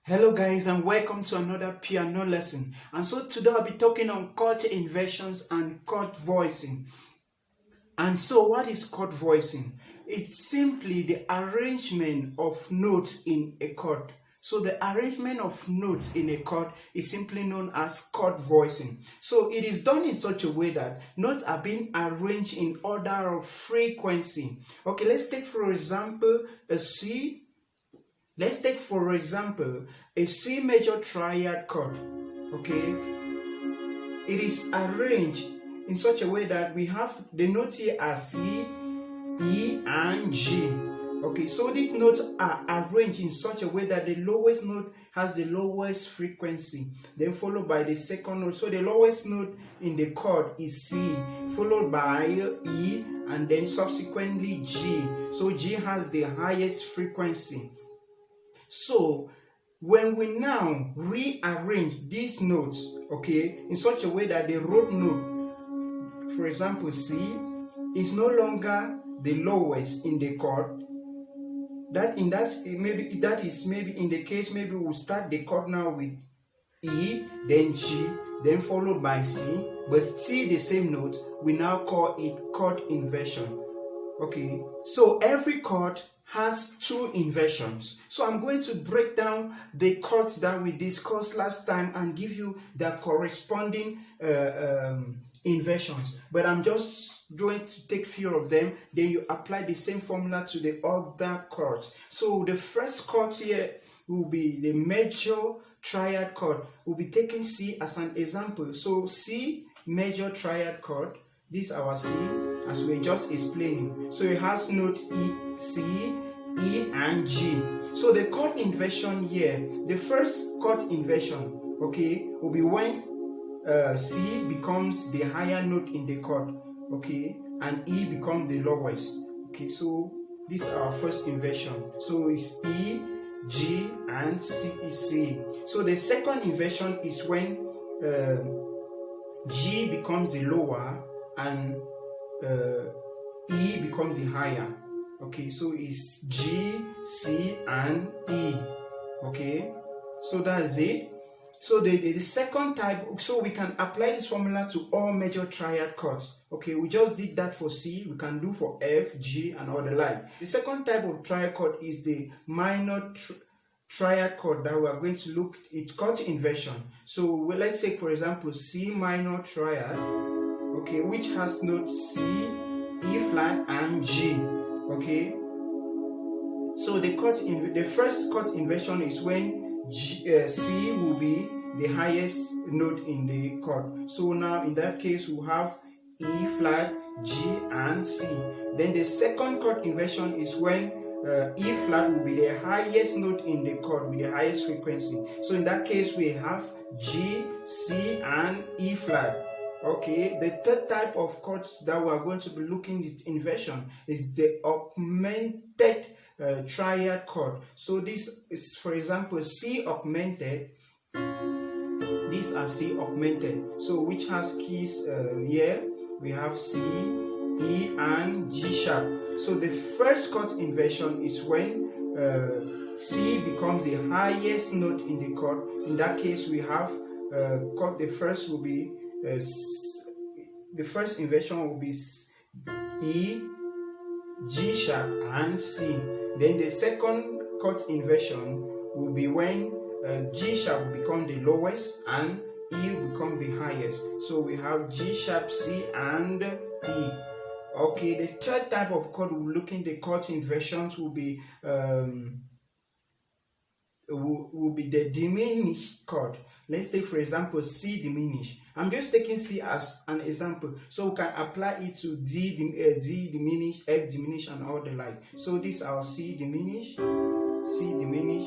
Hello guys, and welcome to another piano lesson. And so today I'll be talking on chord inversions and chord voicing. And so what is chord voicing? It's simply the arrangement of notes in a chord. So the arrangement of notes in a chord is simply known as chord voicing. So it is done in such a way that notes are being arranged in order of frequency. Okay, let's take for example a C. Let's take for example a C major triad chord. Okay, it is arranged in such a way that we have the notes here are C, E, and G. Okay, so these notes are arranged in such a way that the lowest note has the lowest frequency, then followed by the second note. So the lowest note in the chord is C, followed by E, and then subsequently G. So G has the highest frequency. So when we now rearrange these notes, okay, in such a way that the root note, for example C, is no longer the lowest in the chord. Maybe in the case, maybe we'll start the chord now with E, then G, then followed by C, but still the same note. We now call it chord inversion. Okay, so every chord has two inversions. So I'm going to break down the chords that we discussed last time and give you the corresponding inversions. But I'm just going to take few of them, then you apply the same formula to the other chords. So the first chord here will be the major triad chord. We'll be taking C as an example. So C major triad chord, this is our C, as we're just explaining. So it has note E, C, E, and G. So the chord inversion here, the first chord inversion, okay, will be when C becomes the higher note in the chord, okay, and E becomes the lowest. Okay, so this is our first inversion. So it's E, G, and C. So the second inversion is when G becomes the lower and E becomes the higher. Okay, so it's G, C, and E. Okay, so that's it. So the second type, so we can apply this formula to all major triad chords. Okay, we just did that for C, we can do for F, G, and all the like. The second type of triad chord is the minor triad chord that we are going to look at. It's chord inversion. So let's say for example C minor triad, okay, which has notes C, E flat, and G. Okay, so the first chord inversion is when C will be the highest note in the chord. So now in that case we'll have E flat, G, and C. Then the second chord inversion is when E flat will be the highest note in the chord with the highest frequency. So in that case we have G, C, and E flat. Okay, the third type of chords that we are going to be looking at inversion is the augmented triad chord. So this is, for example, C augmented. These are C augmented. So which has keys here? We have C, E, and G sharp. So the first chord inversion is when C becomes the highest note in the chord. In that case, we have chord. The first will be the first inversion will be E, G sharp, and C. Then the second chord inversion will be when G sharp will become the lowest and E will become the highest. So we have G sharp, C, and E. Okay, the third type of chord we're looking, the chord inversions will be the diminished chord. Let's take for example C diminished. I'm just taking C as an example, so we can apply it to D diminished, F diminished, and all the like. So this is our C diminished,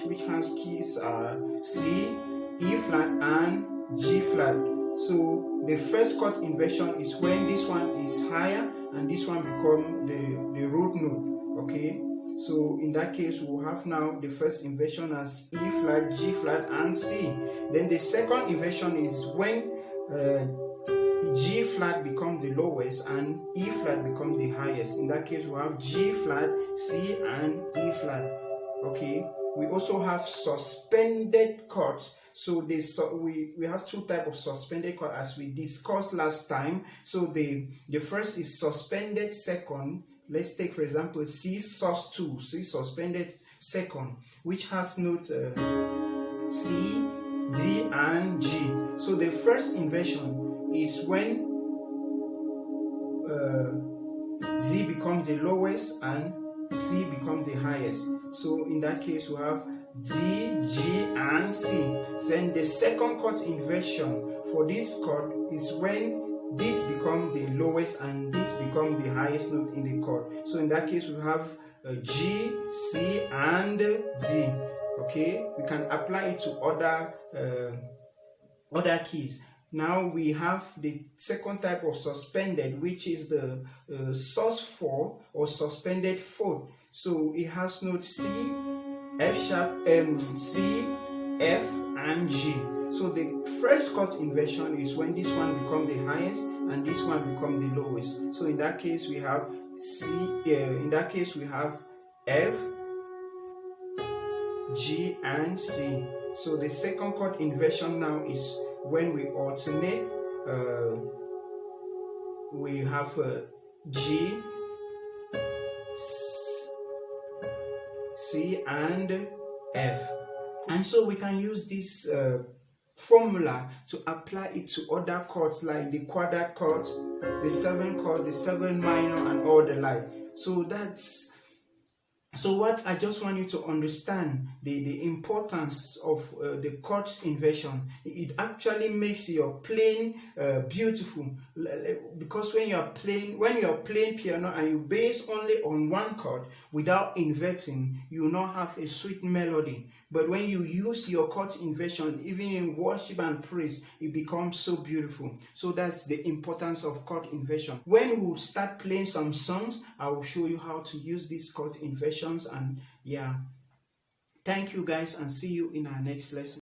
which has keys are C, E flat, and G flat. So the first chord inversion is when this one is higher and this one become the root note. Okay, so in that case we'll have now the first inversion as E flat, G flat, and C. Then the second inversion is when G flat becomes the lowest and E flat becomes the highest. In that case, we have G flat, C, and E flat. Okay. We also have suspended chords. So we have two types of suspended chords as we discussed last time. So the first is suspended second. Let's take, for example, C sus2, C suspended second, which has notes C, D, and G. So the first inversion is when D becomes the lowest and C becomes the highest. So in that case, we have D, G, and C. Then the second chord inversion for this chord is when this becomes the lowest and this becomes the highest note in the chord. So in that case, we have G, C, and D. Okay, we can apply it to other keys. Now we have the second type of suspended, which is the sus4 or suspended fourth. So it has notes C, F sharp, C, F, and G. So the first chord inversion is when this one becomes the highest and this one becomes the lowest. So in that case we have C. In that case we have F, G, and C. So the second chord inversion now is when we alternate. We have G, C, and F. And so we can use this formula to apply it to other chords like the quadrat chord, the 7 chord, the 7 minor, and all the like. So what I just want you to understand the importance of the chords inversion. It actually makes your playing beautiful, because when you're playing piano and you base only on one chord without inverting, you will not have a sweet melody. But when you use your chord inversion, even in worship and praise, it becomes so beautiful. So that's the importance of chord inversion. When we start playing some songs, I will show you how to use these chord inversions. And yeah, thank you guys, and see you in our next lesson.